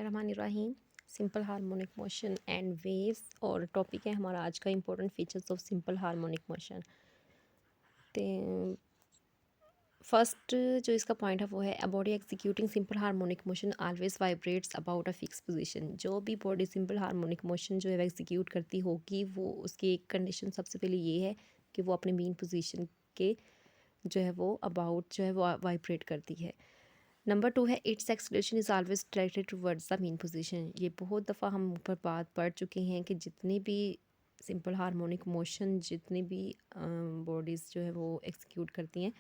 बिस्मिल्लाहिर्रहमानिर्रहीम। Simple harmonic motion and waves और topic है हमारा आज का important features of simple harmonic motion. तो फर्स्ट जो इसका पॉइंट है वो है a body executing simple harmonic motion always vibrates about a fix position. जो भी बॉडी सिंपल हार्मोनिक मोशन जो है एग्जीक्यूट करती होगी वो उसकी एक कंडीशन सबसे पहले ये है कि वो अपने मेन पोजीशन के जो है वो अबाउट जो है वो वाइब्रेट करती है। नंबर 2 है it's acceleration is always directed towards the mean position. ये बहुत दफ़ा हम ऊपर बात पढ़ चुके हैं कि जितनी भी सिंपल हार्मोनिक मोशन जितनी भी बॉडीज़ जो है वो एक्सिक्यूट करती हैं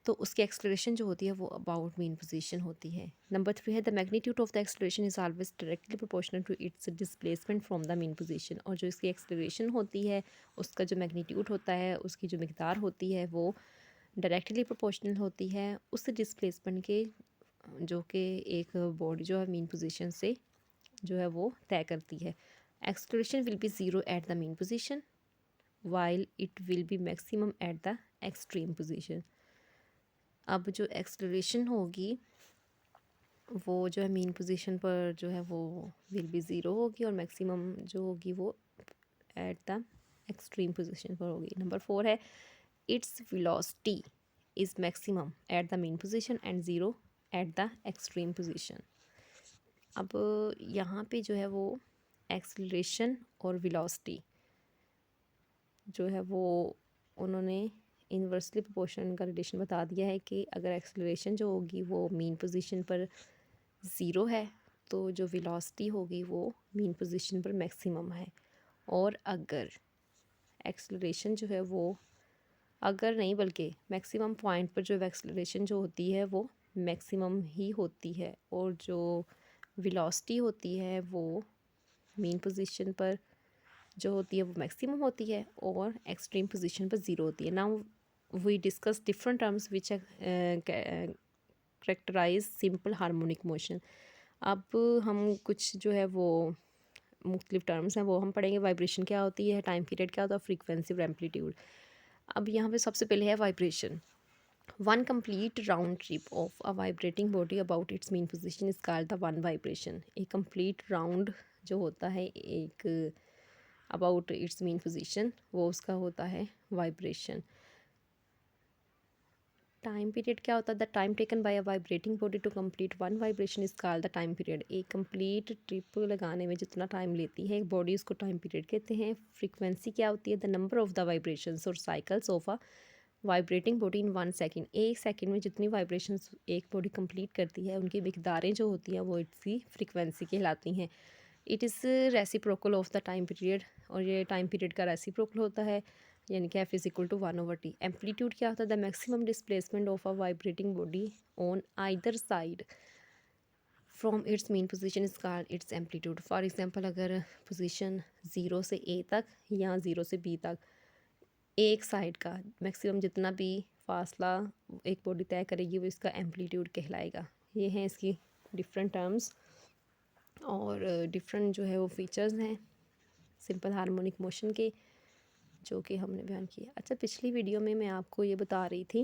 तो उसकी एक्सलेशन जो होती है वो अबाउट मेन पोजीशन होती है। नंबर 3 है the magnitude of the acceleration is always directly proportional to its displacement from the mean position. और जो इसकी एक्सलेशन होती है उसका जो मैग्नीट्यूड होता है उसकी जो मिकदार होती है वो डायरेक्टली प्रोपोर्शनल होती है उस डिस्प्लेसमेंट के जो कि एक बॉडी जो है मेन पोजीशन से जो है वो तय करती है। Acceleration will be zero at the mean position while it will be maximum at the extreme position. अब जो एक्सलेशन होगी वो जो है मेन पोजीशन पर जो है वो विल बी ज़ीरो होगी और मैक्सिमम जो होगी वो एट द एक्सट्रीम पोजीशन पर होगी। नंबर 4 है its velocity is maximum at the mean position and zero at the extreme position. अब यहाँ पे जो है वो एक्सलेशन और वेलोसिटी जो है वो उन्होंने इन्वर्सली प्रोपोर्शनल का रिलेशन बता दिया है कि अगर एक्सलेशन जो होगी वो मेन पोजीशन पर ज़ीरो है तो जो वेलोसिटी होगी वो मेन पोजीशन पर मैक्सिमम है। और अगर एक्सलेशन जो है वो अगर नहीं बल्कि मैक्सिमम पॉइंट पर जो एक्सलेशन जो होती है वो मैक्सिमम ही होती है और जो वेलोसिटी होती है वो मेन पोजीशन पर जो होती है वो मैक्सिमम होती है और एक्सट्रीम पोजीशन पर ज़ीरो होती है। Now we discuss different terms which characterize simple harmonic motion. अब हम कुछ जो है वो मुख्तलिफ टर्म्स हैं वो हम पढ़ेंगे। वाइब्रेशन क्या होती है, टाइम पीरियड क्या होता है, फ्रीक्वेंसी और एम्पलीट्यूड। अब यहाँ पे सबसे पहले है vibration. One complete round trip of a vibrating body about it's mean position is called the one vibration. एक कंप्लीट राउंड जो होता है एक अबाउट इट्स मेन पोजीशन वो उसका होता है वाइब्रेशन। टाइम पीरियड क्या होता है, the time taken by a vibrating body to complete one vibration is called the time period. एक कंप्लीट ट्रिप लगाने में जितना टाइम लेती है एक बॉडी उसको टाइम पीरियड कहते हैं। फ्रीक्वेंसी क्या होती है, the number of the vibrations और cycles of a vibrating body in 1 second. एक सेकेंड में जितनी वाइब्रेशंस एक बॉडी कंप्लीट करती है उनकी मिकदारें जो होती हैं वो इसकी फ्रीक्वेंसी कहलाती हैं। It is reciprocal of the time period और ये टाइम पीरियड का रेसिप्रोकल होता है यानी कि F is equal to 1/t। Amplitude क्या होता है, the maximum displacement of a vibrating body on either side from its mean position is called its amplitude. For example अगर पोजीशन 0 से A तक या 0 से B तक एक साइड का मैक्सिमम जितना भी फासला एक बॉडी तय करेगी वो इसका एम्पलीट्यूड कहलाएगा। ये हैं इसकी डिफरेंट टर्म्स और डिफरेंट जो है वो फीचर्स हैं सिंपल हार्मोनिक मोशन के जो कि हमने बयान किया। अच्छा, पिछली वीडियो में मैं आपको ये बता रही थी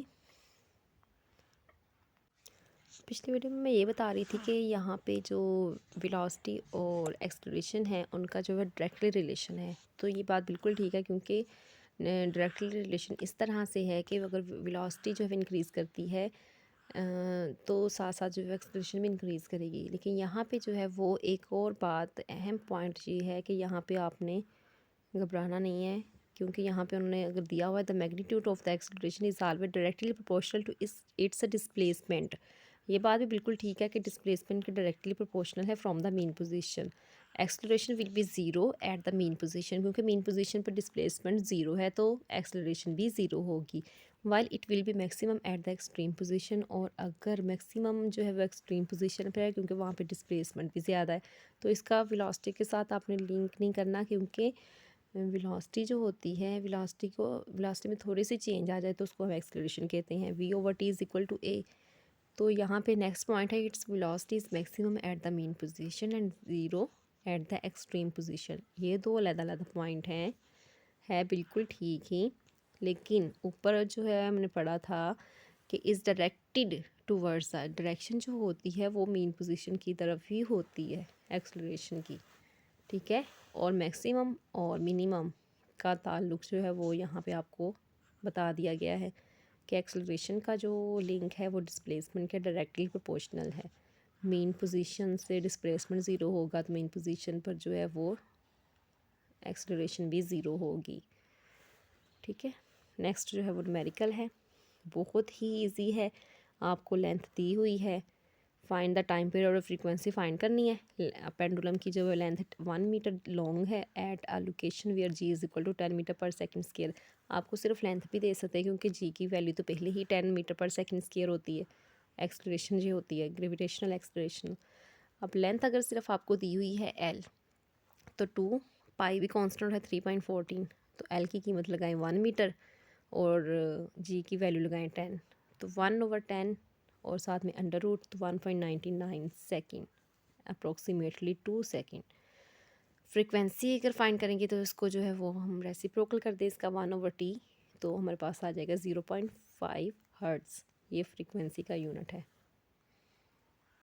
कि यहाँ पे जो वेलोसिटी और एक्सलेशन है उनका जो है डायरेक्टली रिलेशन है। तो ये बात बिल्कुल ठीक है क्योंकि डायरेक्टली रिलेशन इस तरह से है कि अगर वेलोसिटी जो है इंक्रीज़ करती है तो साथ साथ जो है एक्सलेशन भी इंक्रीज़ करेगी। लेकिन यहाँ पे जो है वो एक और बात अहम पॉइंट ये है कि यहाँ पे आपने घबराना नहीं है क्योंकि यहाँ पे उन्होंने अगर दिया हुआ है the magnitude of the acceleration is always directly proportional to its displacement. ये बात भी बिल्कुल ठीक है कि डिस्प्लेसमेंट के डायरेक्टली प्रोपोर्शनल है from the mean position. Acceleration will be zero at the mean position क्योंकि मेन पोजीशन पर डिस्प्लेसमेंट ज़ीरो है तो एक्सलेशन भी ज़ीरो होगी। While it will be maximum at the extreme position. और अगर मैक्सिमम जो है वो एक्सट्रीम पोजीशन पर है क्योंकि वहाँ पे डिस्प्लेसमेंट भी ज़्यादा है तो इसका वेलोसिटी के साथ आपने लिंक नहीं करना क्योंकि वेलोसिटी जो होती है वेलोसिटी में थोड़ी सी चेंज आ जाए तो उसको हम एक्सलेशन कहते हैं। v/t is equal to a। तो यहाँ पे नेक्स्ट पॉइंट है its velocity is maximum at the mean position and zero at the extreme position. ये दो अलग-अलग पॉइंट हैं, है बिल्कुल ठीक ही। लेकिन ऊपर जो है हमने पढ़ा था कि इस direct directed towards the direction जो होती है वो मेन पोजीशन की तरफ ही होती है एक्सेलरेशन की, ठीक है। और मैक्सिमम और मिनिमम का ताल्लुक जो है वो यहाँ पे आपको बता दिया गया है कि एक्सेलरेशन का जो लिंक है वो डिस्प्लेसमेंट के डायरेक्टली प्रोपोर्शनल है। मेन पोजीशन से डिस्प्लेसमेंट ज़ीरो होगा तो मेन पोजीशन पर जो है वो एक्सेलरेशन भी ज़ीरो होगी, ठीक है। नेक्स्ट जो है वो न्यूमेरिकल है, बहुत ही इजी है। आपको लेंथ दी हुई है, फाइंड द टाइम पीरियड और फ्रीक्वेंसी फाइंड करनी है। पेंडुलम की जो लेंथ 1 मीटर लॉन्ग है at a location where g is equal to 10 metre per second square. आपको सिर्फ लेंथ भी दे सकते हैं क्योंकि जी की वैल्यू तो पहले ही 10 मीटर पर सेकेंड स्केयर होती है। एक्सलेशन जो होती है ग्रेविटेशनल एक्सलेशन। अब लेंथ अगर सिर्फ आपको दी हुई है एल, तो 2 पाई भी कांस्टेंट है 3.14, तो एल की कीमत लगाएं 1 मीटर और जी की वैल्यू लगाएं 10, तो 1/10 और साथ में अंडर रूट, तो 1.99 सेकेंड, अप्रोक्सीमेटली 2 सेकेंड। फ्रीक्वेंसी अगर फाइंड करेंगे तो इसको जो है वो हम रेसिप्रोकल कर दें इसका 1/t, तो हमारे पास आ जाएगा 0.5 हर्ट्ज़। ये फ्रीक्वेंसी का यूनिट है।